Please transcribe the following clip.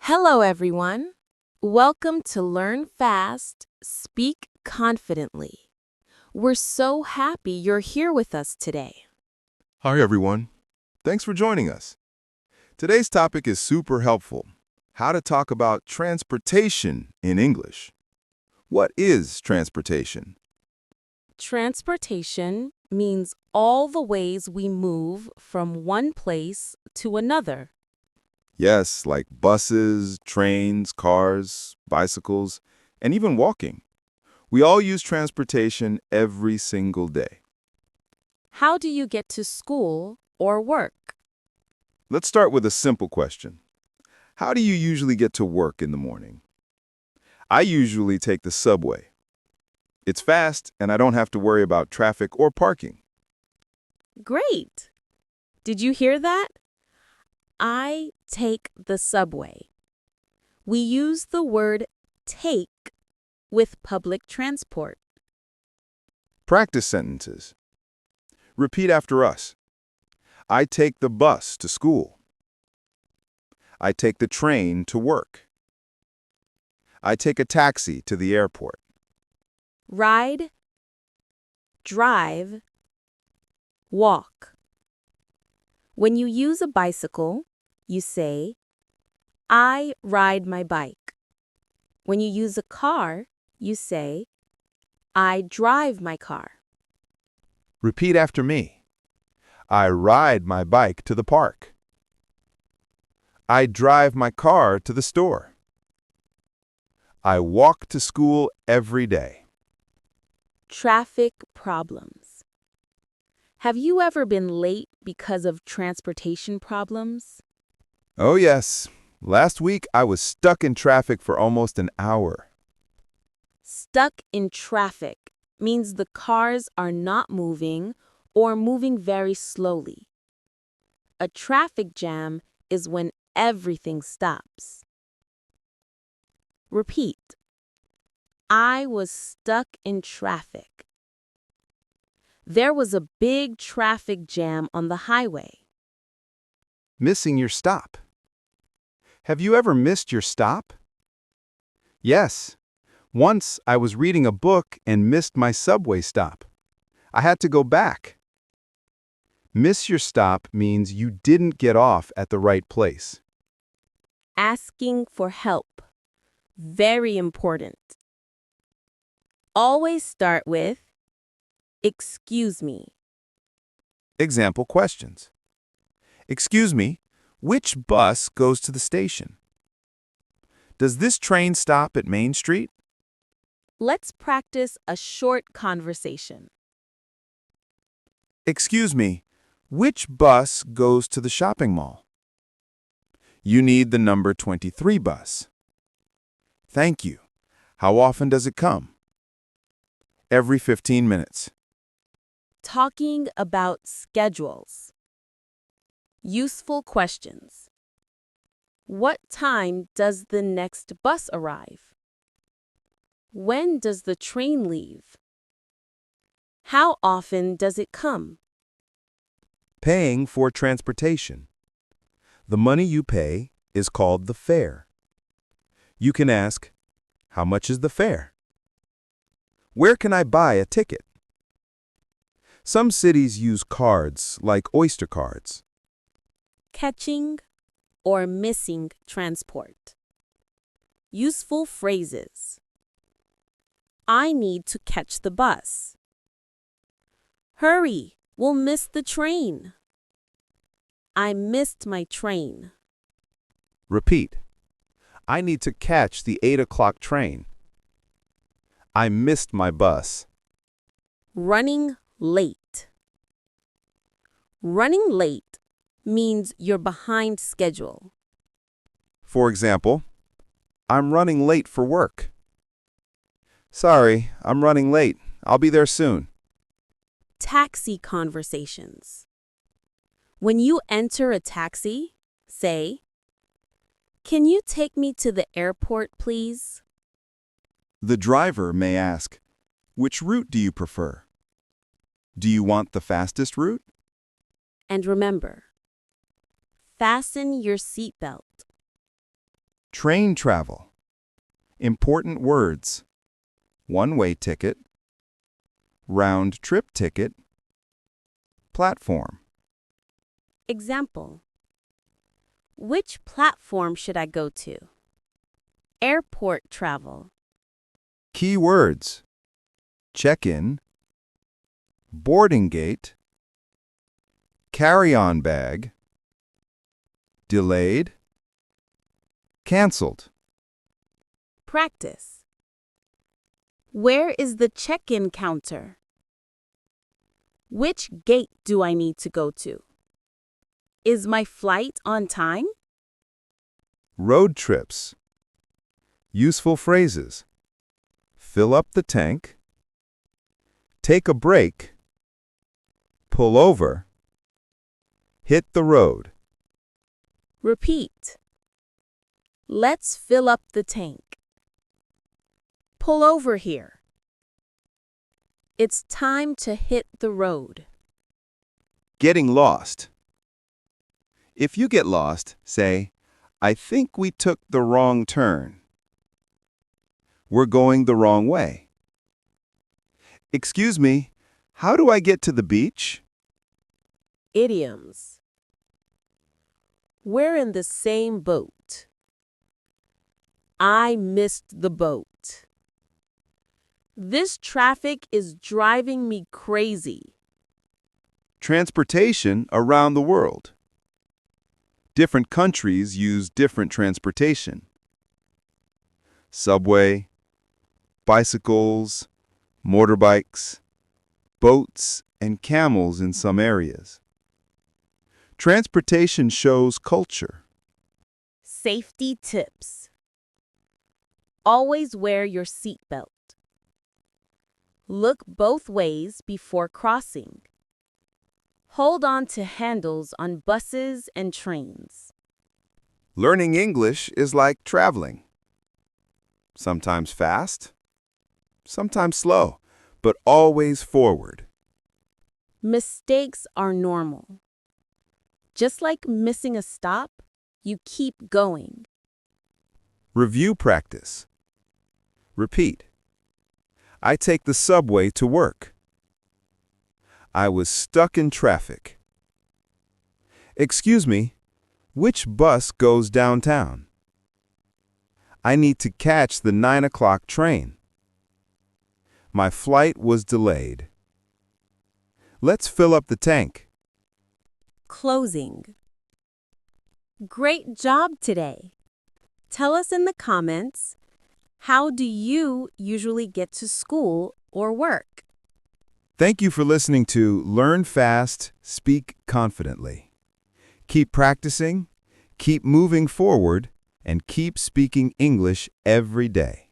Hello, everyone. Welcome to Learn Fast, Speak Confidently. We're so happy you're here with us today. Hi, everyone. Thanks for joining us. Today's topic is super helpful. How to talk about transportation in English. What is transportation? Transportation means all the ways we move from one place to another. Yes, like buses, trains, cars, bicycles, and even walking. We all use transportation every single day. How do you get to school or work? Let's start with a simple question. How do you usually get to work in the morning? I usually take the subway. It's fast, and I don't have to worry about traffic or parking. Great! Did you hear that? I take the subway. We use the word take with public transport. Practice sentences. Repeat after us. I take the bus to school. I take the train to work. I take a taxi to the airport. Ride, drive, walk. When you use a bicycle, you say, I ride my bike. When you use a car, you say, I drive my car. Repeat after me. I ride my bike to the park. I drive my car to the store. I walk to school every day. Traffic problems. Have you ever been late because of transportation problems? Oh yes, last week I was stuck in traffic for almost an hour. Stuck in traffic means the cars are not moving or moving very slowly. A traffic jam is when everything stops. Repeat. I was stuck in traffic. There was a big traffic jam on the highway. Missing your stop. Have you ever missed your stop? Yes. Once I was reading a book and missed my subway stop. I had to go back. Miss your stop means you didn't get off at the right place. Asking for help. Very important. Always start with, excuse me. Example questions. Excuse me, which bus goes to the station? Does this train stop at Main Street? Let's practice a short conversation. Excuse me, which bus goes to the shopping mall? You need the number 23 bus. Thank you. How often does it come? Every 15 minutes. Talking about schedules. Useful questions. What time does the next bus arrive? When does the train leave? How often does it come? Paying for transportation. The money you pay is called the fare. You can ask, how much is the fare? Where can I buy a ticket? Some cities use cards like Oyster cards. Catching or missing transport. Useful phrases. I need to catch the bus. Hurry, we'll miss the train. I missed my train. Repeat. I need to catch the 8 o'clock train. I missed my bus. Running late. Running late means you're behind schedule. For example, I'm running late for work. Sorry, I'm running late. I'll be there soon. Taxi conversations. When you enter a taxi, say, can you take me to the airport, please? The driver may ask, which route do you prefer? Do you want the fastest route? And remember, fasten your seatbelt. Train travel. Important words. One-way ticket. Round-trip ticket. Platform. Example. Which platform should I go to? Airport travel. Key words. Check-in. Boarding gate. Carry-on bag. Delayed. Cancelled. Practice. Where is the check-in counter? Which gate do I need to go to? Is my flight on time? Road trips. Useful phrases. Fill up the tank. Take a break. Pull over. Hit the road. Repeat. Let's fill up the tank. Pull over here. It's time to hit the road. Getting lost. If you get lost, say, I think we took the wrong turn. We're going the wrong way. Excuse me, how do I get to the beach? Idioms. We're in the same boat. I missed the boat. This traffic is driving me crazy. Transportation around the world. Different countries use different transportation. Subway, bicycles, motorbikes, boats, and camels in some areas. Transportation shows culture. Safety tips. Always wear your seatbelt. Look both ways before crossing. Hold on to handles on buses and trains. Learning English is like traveling. Sometimes fast, sometimes slow, but always forward. Mistakes are normal. Just like missing a stop, you keep going. Review practice. Repeat. I take the subway to work. I was stuck in traffic. Excuse me, which bus goes downtown? I need to catch the 9 o'clock train. My flight was delayed. Let's fill up the tank. Closing. Great job today. Tell us in the comments, how do you usually get to school or work? Thank you for listening to Learn Fast, Speak Confidently. Keep practicing, keep moving forward, and keep speaking English every day.